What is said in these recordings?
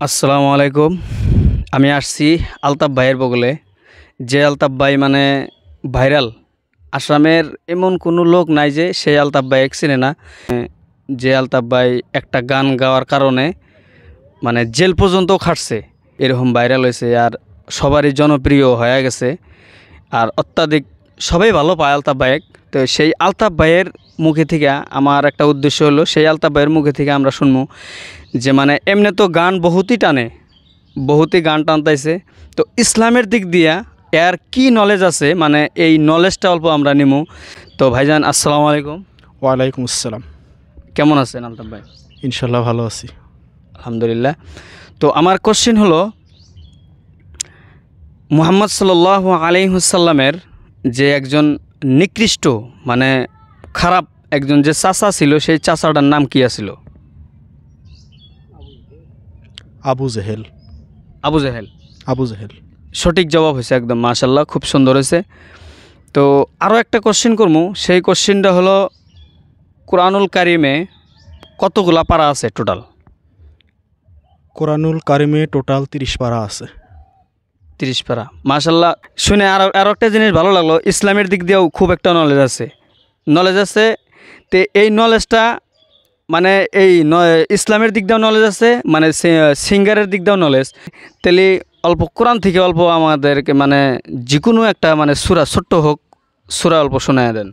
আসসালামু আলাইকুম। আমি আসছি আলতাফ ভাইয়ের বগলে। যে আলতাফ ভাই মানে ভাইরাল। আসামের এমন কোনো লোক নাই যে সেই আলতাফ ভাইকে চিনে না। যে আলতাফ ভাই একটা গান গাওয়ার কারণে মানে জেল পর্যন্ত খাটছে, এরকম ভাইরাল হয়েছে আর সবারই জনপ্রিয় হয়ে গেছে। আর অত্যাধিক সবাই ভালো পায় আলতাফ ভাইক। তো সেই আলতাফ ভাইয়ের মুখে থেকে আমার একটা উদ্দেশ্য হলো, সেই আলতাফ ভাইয়ের মুখে থেকে আমরা শুনবো যে মানে এমনি তো গান বহুতই টানে, বহুতই গান টানতাইছে। তো ইসলামের দিক দিয়া এর কি নলেজ আছে, মানে এই নলেজটা অল্প আমরা নিমু। তো ভাইজান আসসালামু আলাইকুম। ওয়ালাইকুম আসসালাম। কেমন আছেন আলতাফ ভাই? ইনশাল্লাহ ভালো আছি। আলহামদুলিল্লাহ। তো আমার কোশ্চেন হলো, মুহাম্মদ সাল্লাল্লাহু আলাইহি ওয়াসাল্লামের যে একজন নিকৃষ্ট মানে খারাপ একজন যে চাচা ছিল, সেই চাচাটার নাম কি আছিল? আবু জেহেল। আবু জেহেল। আবু জেহেল সঠিক জবাব হয়েছে একদম, মাশাল্লাহ, খুব সুন্দর হয়েছে। তো আরও একটা কোশ্চেন করবো, সেই কোশ্চেনটা হলো, কোরআনুল কারিমে কতগুলা পারা আছে টোটাল? কোরআনুল কারিমে টোটাল 30 পারা আছে। 30 পারা, মাশাল্লাহ। শুনে আরও একটা জিনিস ভালো লাগলো, ইসলামের দিক দিয়েও খুব একটা নলেজ আছে। তো এই নলেজটা মানে ইসলামের দিক দিয়েও নলেজ আছে, মানে সিঙ্গারের দিক দিয়েও নলেজ। তাহলে অল্প কোরআন থেকে অল্প আমাদেরকে মানে যে কোনো একটা মানে সূরা, ছোট্ট হোক সূরা, অল্প শোনায় দেন।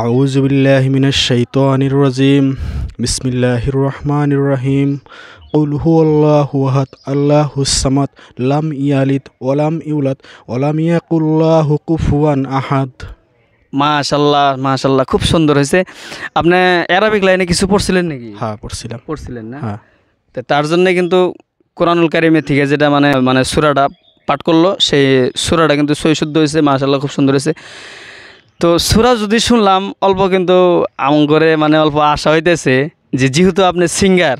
আউযু বিল্লাহি মিনাশ শাইতানির রাজিম। বিসমিল্লাহির রহমানির রহিম। কুল হুয়াল্লাহু আহাদ আল্লাহুস সামাদ লাম ইয়ালিদ ওয়া লাম ইউলাদ ওয়া লাম ইয়াকুল লাহু কুফুয়ান আহাদ। মাশাল্লাহ, খুব সুন্দর হয়েছে। আপনি অ্যারাবিক লাইনে কিছু পড়ছিলেন নাকি? হ্যাঁ, পড়ছিলেন না? হ্যাঁ। তো তার জন্যে কিন্তু কোরআনুল কারিমে থেকে যেটা মানে সূরাটা পাঠ করলো, সেই সূরাটা কিন্তু সহি শুদ্ধ হয়েছে, মাশাল্লাহ, খুব সুন্দর হয়েছে। তো সূরা যদি শুনলাম অল্প, কিন্তু আমগরে মানে অল্প আশা হইতেছে যে যেহেতু আপনি সিঙ্গার,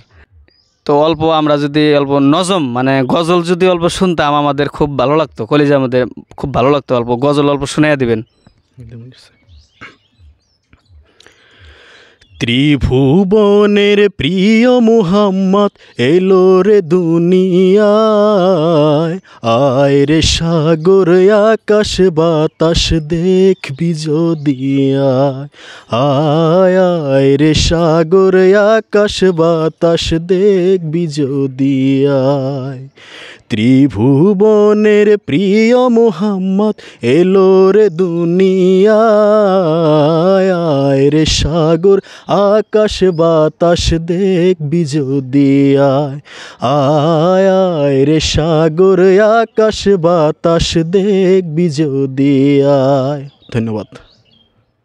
তো অল্প আমরা যদি অল্প নজম মানে গজল যদি অল্প শুনতাম, আমাদের খুব ভালো লাগতো, কলিজা আমাদের খুব ভালো লাগতো। অল্প গজল অল্প শুনাইয়া দিবেন। ত্রিভুবনের প্রিয় মুহাম্মদ এলো রে দুনিয়ায়, আয় রে সাগর আকাশ বাতাস দেখবি যদি আয়, আয় রে সাগর আকাশ বাতাস দেখবি যদি আয়। ত্রিভুবনের প্রিয় মুহাম্মদ এলো রে দুনিয়ায়, আয় রে সাগর আকাশ বাতাস দেখবি যদি আয়, আয়, আয় রে সাগর আকাশ বাতাস দেখবি যদি আয়। ধন্যবাদ।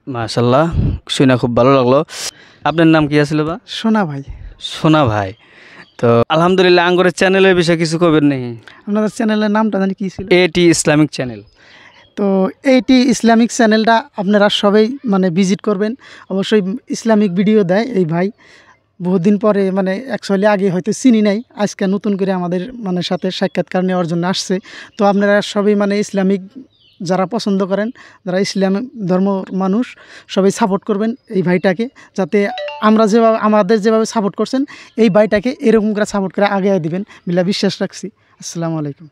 মাশাল্লাহ, শুনে খুব ভালো লাগলো। আপনার নাম কি আছিল বা? সোনা ভাই। সোনা ভাই। তো আলহামদুলিল্লাহ, আঙ্গরের চ্যানেলের বিষয়ে কিছু করবেন নাকি? আপনাদের চ্যানেলের নামটা জানি কী ছিল? এটি ইসলামিক চ্যানেল। তো এইটি ইসলামিক চ্যানেলটা আপনারা সবাই মানে ভিজিট করবেন। অবশ্যই ইসলামিক ভিডিও দেয় এই ভাই। বহুদিন পরে মানে অ্যাকচুয়ালি আগে হয়তো চিনি নাই, আজকে নতুন করে আমাদের মানে সাথে সাক্ষাৎকার নেওয়ার জন্য আসছে। তো আপনারা সবাই মানে ইসলামিক যারা পছন্দ করেন, যারা ইসলাম ধর্ম মানুষ, সবাই সাপোর্ট করবেন এই ভাইটাকে, যাতে আমরা যেভাবে আমাদের যেভাবে সাপোর্ট করছেন এই ভাইটাকে এরকম করে সাপোর্ট করে আগে দিবেন বিলা বিশ্বাস রাখছি। আসসালামু আলাইকুম।